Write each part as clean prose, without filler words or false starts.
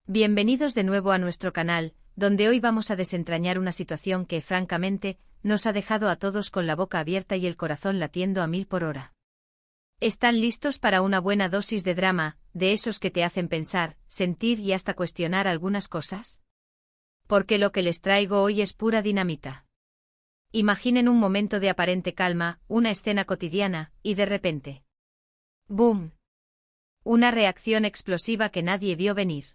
Bienvenidos de nuevo a nuestro canal, donde hoy vamos a desentrañar una situación que, francamente, nos ha dejado a todos con la boca abierta y el corazón latiendo a 1000 por hora. ¿Están listos para una buena dosis de drama, de esos que te hacen pensar, sentir y hasta cuestionar algunas cosas? Porque lo que les traigo hoy es pura dinamita. Imaginen un momento de aparente calma, una escena cotidiana, y de repente, ¡boom! Una reacción explosiva que nadie vio venir.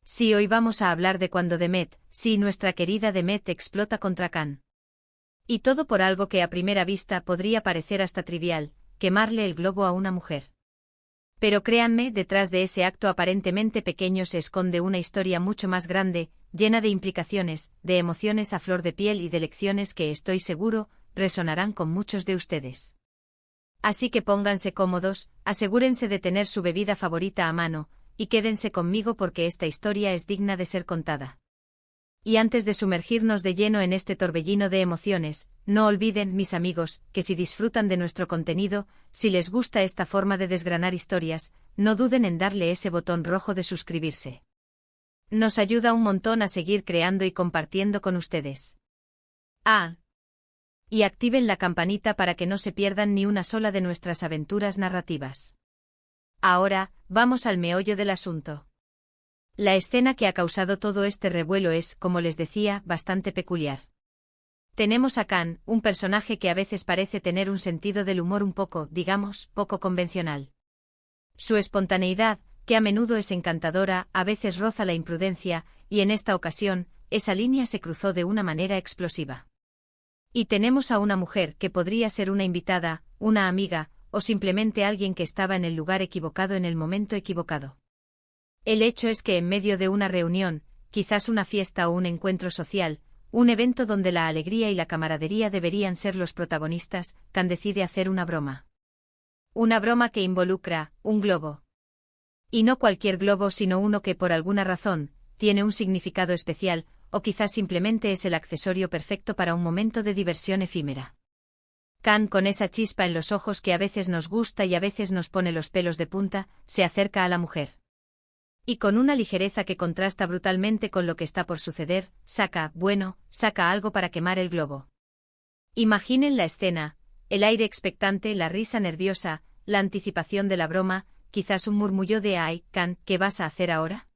Sí, hoy vamos a hablar de cuando Demet, sí, nuestra querida Demet explota contra Can. Y todo por algo que a primera vista podría parecer hasta trivial, quemarle el globo a una mujer. Pero créanme, detrás de ese acto aparentemente pequeño se esconde una historia mucho más grande, llena de implicaciones, de emociones a flor de piel y de lecciones que estoy seguro, resonarán con muchos de ustedes. Así que pónganse cómodos, asegúrense de tener su bebida favorita a mano, y quédense conmigo porque esta historia es digna de ser contada. Y antes de sumergirnos de lleno en este torbellino de emociones, no olviden, mis amigos, que si disfrutan de nuestro contenido, si les gusta esta forma de desgranar historias, no duden en darle ese botón rojo de suscribirse. Nos ayuda un montón a seguir creando y compartiendo con ustedes. Y activen la campanita para que no se pierdan ni una sola de nuestras aventuras narrativas. Ahora, vamos al meollo del asunto. La escena que ha causado todo este revuelo es, como les decía, bastante peculiar. Tenemos a Can, un personaje que a veces parece tener un sentido del humor un poco, digamos, poco convencional. Su espontaneidad, que a menudo es encantadora, a veces roza la imprudencia, y en esta ocasión, esa línea se cruzó de una manera explosiva. Y tenemos a una mujer que podría ser una invitada, una amiga, o simplemente alguien que estaba en el lugar equivocado en el momento equivocado. El hecho es que en medio de una reunión, quizás una fiesta o un encuentro social, un evento donde la alegría y la camaradería deberían ser los protagonistas, Can decide hacer una broma. Una broma que involucra un globo. Y no cualquier globo, sino uno que por alguna razón tiene un significado especial, o quizás simplemente es el accesorio perfecto para un momento de diversión efímera. Can, con esa chispa en los ojos que a veces nos gusta y a veces nos pone los pelos de punta, se acerca a la mujer. Y con una ligereza que contrasta brutalmente con lo que está por suceder, saca algo para quemar el globo. Imaginen la escena, el aire expectante, la risa nerviosa, la anticipación de la broma, quizás un murmullo de «Ay, Can, ¿qué vas a hacer ahora?»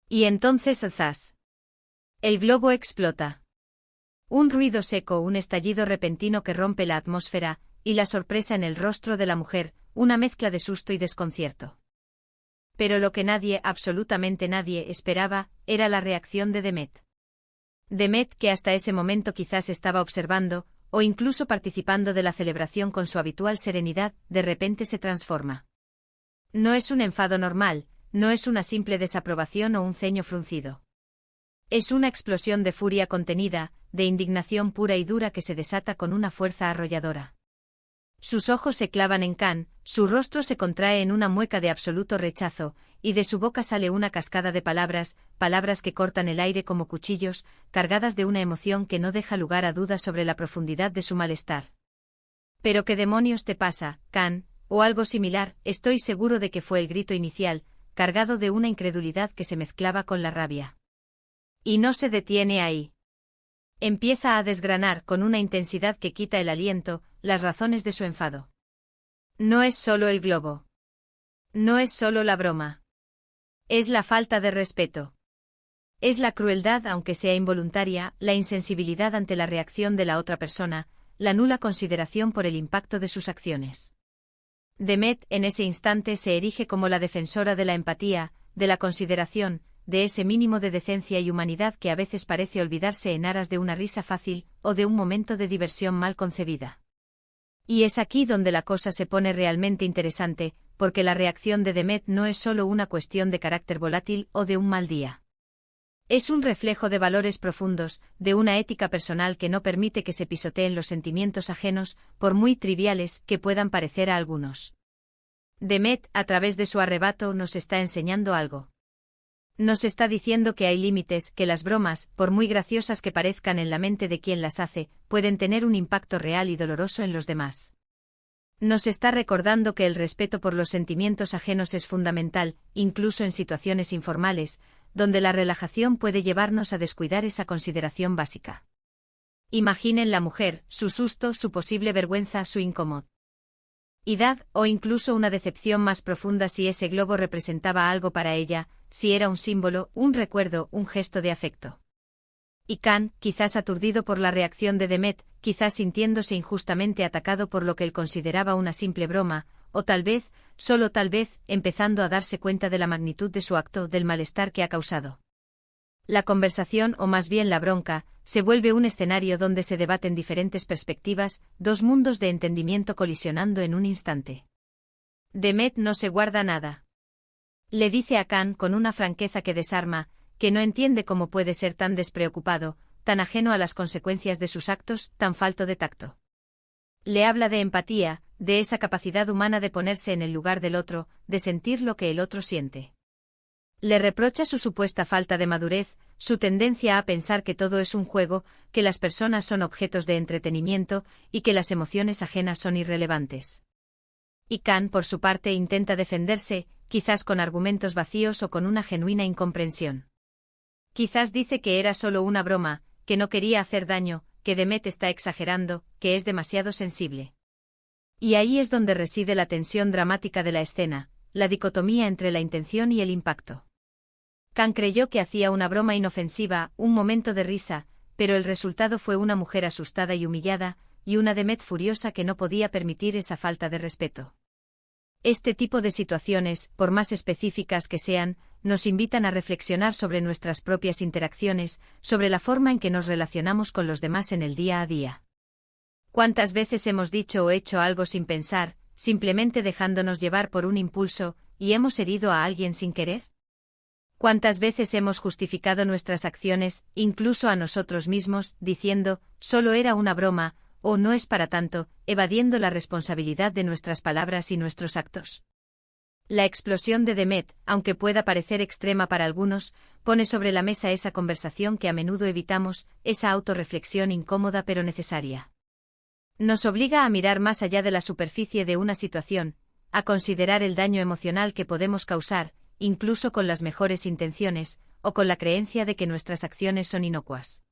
Y entonces, ¡zas! El globo explota. Un ruido seco, un estallido repentino que rompe la atmósfera, y la sorpresa en el rostro de la mujer, una mezcla de susto y desconcierto. Pero lo que nadie, absolutamente nadie, esperaba, era la reacción de Demet. Demet, que hasta ese momento quizás estaba observando, o incluso participando de la celebración con su habitual serenidad, de repente se transforma. No es un enfado normal, no es una simple desaprobación o un ceño fruncido. Es una explosión de furia contenida, de indignación pura y dura que se desata con una fuerza arrolladora. Sus ojos se clavan en Can, su rostro se contrae en una mueca de absoluto rechazo, y de su boca sale una cascada de palabras que cortan el aire como cuchillos, cargadas de una emoción que no deja lugar a dudas sobre la profundidad de su malestar. «¿Pero qué demonios te pasa, Can?» o algo similar, estoy seguro de que fue el grito inicial, cargado de una incredulidad que se mezclaba con la rabia. Y no se detiene ahí. Empieza a desgranar con una intensidad que quita el aliento, las razones de su enfado. No es solo el globo. No es solo la broma. Es la falta de respeto. Es la crueldad, aunque sea involuntaria, la insensibilidad ante la reacción de la otra persona, la nula consideración por el impacto de sus acciones. Demet, en ese instante, se erige como la defensora de la empatía, de la consideración, de ese mínimo de decencia y humanidad que a veces parece olvidarse en aras de una risa fácil, o de un momento de diversión mal concebida. Y es aquí donde la cosa se pone realmente interesante, porque la reacción de Demet no es solo una cuestión de carácter volátil o de un mal día. Es un reflejo de valores profundos, de una ética personal que no permite que se pisoteen los sentimientos ajenos, por muy triviales que puedan parecer a algunos. Demet, a través de su arrebato, nos está enseñando algo. Nos está diciendo que hay límites, que las bromas, por muy graciosas que parezcan en la mente de quien las hace, pueden tener un impacto real y doloroso en los demás. Nos está recordando que el respeto por los sentimientos ajenos es fundamental, incluso en situaciones informales, donde la relajación puede llevarnos a descuidar esa consideración básica. Imaginen la mujer, su susto, su posible vergüenza, su incomodidad, o incluso una decepción más profunda si ese globo representaba algo para ella, si era un símbolo, un recuerdo, un gesto de afecto. Y Khan, quizás aturdido por la reacción de Demet, quizás sintiéndose injustamente atacado por lo que él consideraba una simple broma, o tal vez, solo tal vez, empezando a darse cuenta de la magnitud de su acto, del malestar que ha causado. La conversación, o más bien la bronca, se vuelve un escenario donde se debaten diferentes perspectivas, dos mundos de entendimiento colisionando en un instante. Demet no se guarda nada. Le dice a Khan con una franqueza que desarma, que no entiende cómo puede ser tan despreocupado, tan ajeno a las consecuencias de sus actos, tan falto de tacto. Le habla de empatía, de esa capacidad humana de ponerse en el lugar del otro, de sentir lo que el otro siente. Le reprocha su supuesta falta de madurez, su tendencia a pensar que todo es un juego, que las personas son objetos de entretenimiento y que las emociones ajenas son irrelevantes. Y Khan, por su parte, intenta defenderse, quizás con argumentos vacíos o con una genuina incomprensión. Quizás dice que era solo una broma, que no quería hacer daño, que Demet está exagerando, que es demasiado sensible. Y ahí es donde reside la tensión dramática de la escena, la dicotomía entre la intención y el impacto. Khan creyó que hacía una broma inofensiva, un momento de risa, pero el resultado fue una mujer asustada y humillada, y una Demet furiosa que no podía permitir esa falta de respeto. Este tipo de situaciones, por más específicas que sean, nos invitan a reflexionar sobre nuestras propias interacciones, sobre la forma en que nos relacionamos con los demás en el día a día. ¿Cuántas veces hemos dicho o hecho algo sin pensar, simplemente dejándonos llevar por un impulso, y hemos herido a alguien sin querer? ¿Cuántas veces hemos justificado nuestras acciones, incluso a nosotros mismos, diciendo, solo era una broma, o no es para tanto, evadiendo la responsabilidad de nuestras palabras y nuestros actos? La explosión de Demet, aunque pueda parecer extrema para algunos, pone sobre la mesa esa conversación que a menudo evitamos, esa autorreflexión incómoda pero necesaria. Nos obliga a mirar más allá de la superficie de una situación, a considerar el daño emocional que podemos causar, incluso con las mejores intenciones, o con la creencia de que nuestras acciones son inocuas.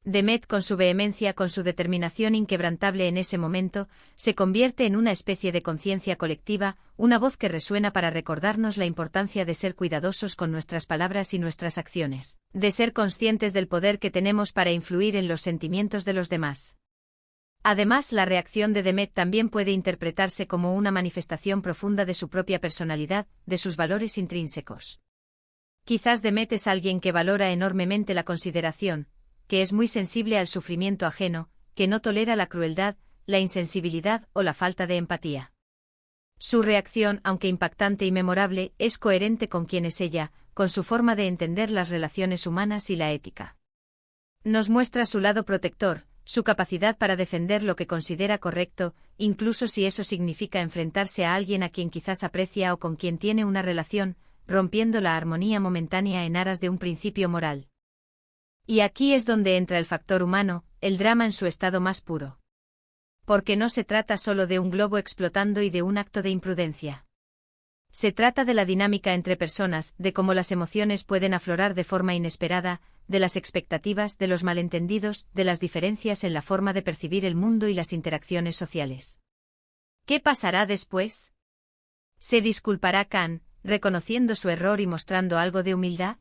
Demet, con su vehemencia, con su determinación inquebrantable en ese momento, se convierte en una especie de conciencia colectiva, una voz que resuena para recordarnos la importancia de ser cuidadosos con nuestras palabras y nuestras acciones, de ser conscientes del poder que tenemos para influir en los sentimientos de los demás. Además, la reacción de Demet también puede interpretarse como una manifestación profunda de su propia personalidad, de sus valores intrínsecos. Quizás Demet es alguien que valora enormemente la consideración, que es muy sensible al sufrimiento ajeno, que no tolera la crueldad, la insensibilidad o la falta de empatía. Su reacción, aunque impactante y memorable, es coherente con quién es ella, con su forma de entender las relaciones humanas y la ética. Nos muestra su lado protector, su capacidad para defender lo que considera correcto, incluso si eso significa enfrentarse a alguien a quien quizás aprecia o con quien tiene una relación, rompiendo la armonía momentánea en aras de un principio moral. Y aquí es donde entra el factor humano, el drama en su estado más puro. Porque no se trata solo de un globo explotando y de un acto de imprudencia. Se trata de la dinámica entre personas, de cómo las emociones pueden aflorar de forma inesperada, de las expectativas, de los malentendidos, de las diferencias en la forma de percibir el mundo y las interacciones sociales. ¿Qué pasará después? ¿Se disculpará Khan, reconociendo su error y mostrando algo de humildad?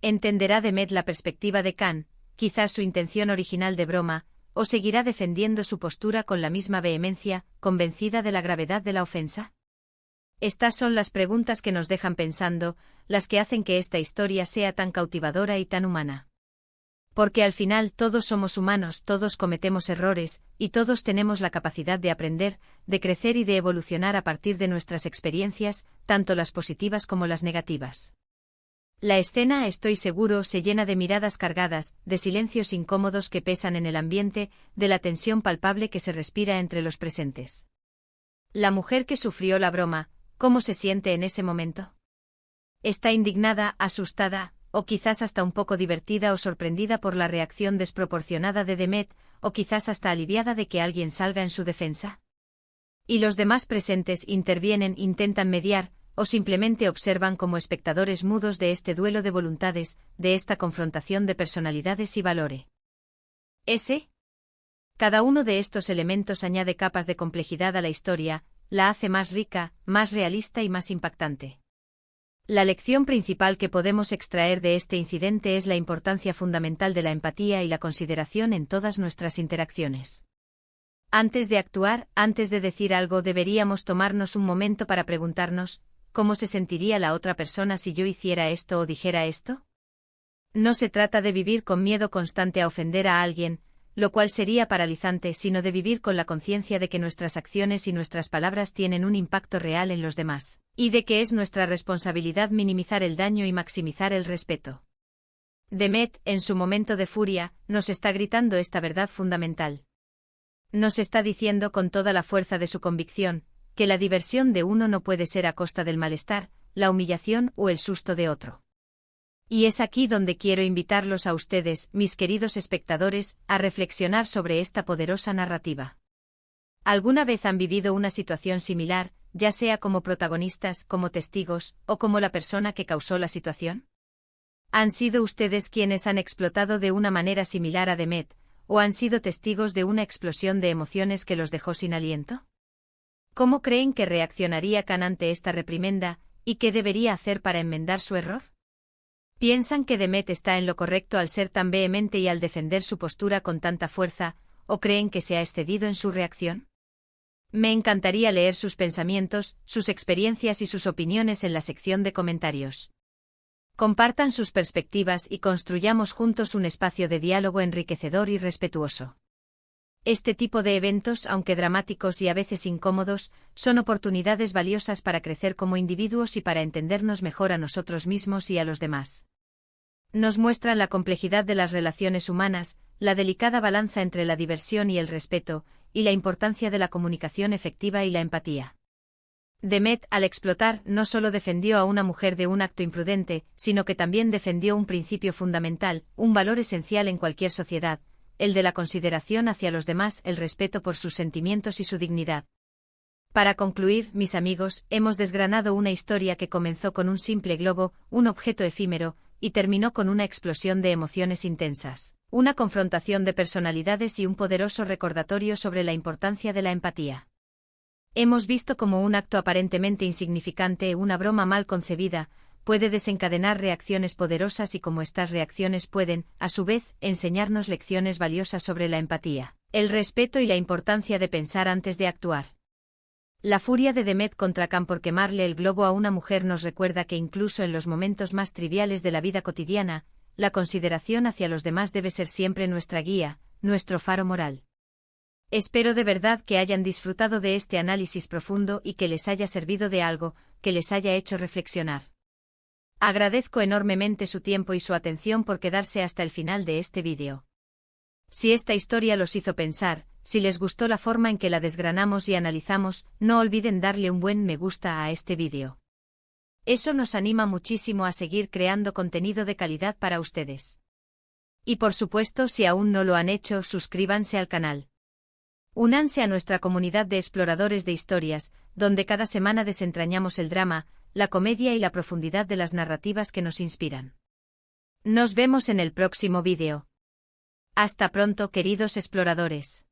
¿Entenderá Demet la perspectiva de Khan, quizás su intención original de broma, o seguirá defendiendo su postura con la misma vehemencia, convencida de la gravedad de la ofensa? Estas son las preguntas que nos dejan pensando, las que hacen que esta historia sea tan cautivadora y tan humana. Porque al final todos somos humanos, todos cometemos errores, y todos tenemos la capacidad de aprender, de crecer y de evolucionar a partir de nuestras experiencias, tanto las positivas como las negativas. La escena, estoy seguro, se llena de miradas cargadas, de silencios incómodos que pesan en el ambiente, de la tensión palpable que se respira entre los presentes. La mujer que sufrió la broma, ¿cómo se siente en ese momento? ¿Está indignada, asustada, o quizás hasta un poco divertida o sorprendida por la reacción desproporcionada de Demet, o quizás hasta aliviada de que alguien salga en su defensa? Y los demás presentes intervienen, intentan mediar, o simplemente observan como espectadores mudos de este duelo de voluntades, de esta confrontación de personalidades y valores. Cada uno de estos elementos añade capas de complejidad a la historia, la hace más rica, más realista y más impactante. La lección principal que podemos extraer de este incidente es la importancia fundamental de la empatía y la consideración en todas nuestras interacciones. Antes de actuar, antes de decir algo, deberíamos tomarnos un momento para preguntarnos, ¿cómo se sentiría la otra persona si yo hiciera esto o dijera esto? No se trata de vivir con miedo constante a ofender a alguien, lo cual sería paralizante, sino de vivir con la conciencia de que nuestras acciones y nuestras palabras tienen un impacto real en los demás, y de que es nuestra responsabilidad minimizar el daño y maximizar el respeto. Demet, en su momento de furia, nos está gritando esta verdad fundamental. Nos está diciendo con toda la fuerza de su convicción, que la diversión de uno no puede ser a costa del malestar, la humillación o el susto de otro. Y es aquí donde quiero invitarlos a ustedes, mis queridos espectadores, a reflexionar sobre esta poderosa narrativa. ¿Alguna vez han vivido una situación similar, ya sea como protagonistas, como testigos, o como la persona que causó la situación? ¿Han sido ustedes quienes han explotado de una manera similar a Demet, o han sido testigos de una explosión de emociones que los dejó sin aliento? ¿Cómo creen que reaccionaría Khan ante esta reprimenda, y qué debería hacer para enmendar su error? ¿Piensan que Demet está en lo correcto al ser tan vehemente y al defender su postura con tanta fuerza, o creen que se ha excedido en su reacción? Me encantaría leer sus pensamientos, sus experiencias y sus opiniones en la sección de comentarios. Compartan sus perspectivas y construyamos juntos un espacio de diálogo enriquecedor y respetuoso. Este tipo de eventos, aunque dramáticos y a veces incómodos, son oportunidades valiosas para crecer como individuos y para entendernos mejor a nosotros mismos y a los demás. Nos muestran la complejidad de las relaciones humanas, la delicada balanza entre la diversión y el respeto, y la importancia de la comunicación efectiva y la empatía. Demet, al explotar, no solo defendió a una mujer de un acto imprudente, sino que también defendió un principio fundamental, un valor esencial en cualquier sociedad, el de la consideración hacia los demás, el respeto por sus sentimientos y su dignidad. Para concluir, mis amigos, hemos desgranado una historia que comenzó con un simple globo, un objeto efímero, y terminó con una explosión de emociones intensas, una confrontación de personalidades y un poderoso recordatorio sobre la importancia de la empatía. Hemos visto cómo un acto aparentemente insignificante, una broma mal concebida, puede desencadenar reacciones poderosas y cómo estas reacciones pueden, a su vez, enseñarnos lecciones valiosas sobre la empatía, el respeto y la importancia de pensar antes de actuar. La furia de Demet contra Khan por quemarle el globo a una mujer nos recuerda que incluso en los momentos más triviales de la vida cotidiana, la consideración hacia los demás debe ser siempre nuestra guía, nuestro faro moral. Espero de verdad que hayan disfrutado de este análisis profundo y que les haya servido de algo, que les haya hecho reflexionar. Agradezco enormemente su tiempo y su atención por quedarse hasta el final de este vídeo. Si esta historia los hizo pensar, si les gustó la forma en que la desgranamos y analizamos, no olviden darle un buen me gusta a este vídeo. Eso nos anima muchísimo a seguir creando contenido de calidad para ustedes. Y por supuesto, si aún no lo han hecho, suscríbanse al canal. Únanse a nuestra comunidad de exploradores de historias, donde cada semana desentrañamos el drama, la comedia y la profundidad de las narrativas que nos inspiran. Nos vemos en el próximo vídeo. Hasta pronto, queridos exploradores.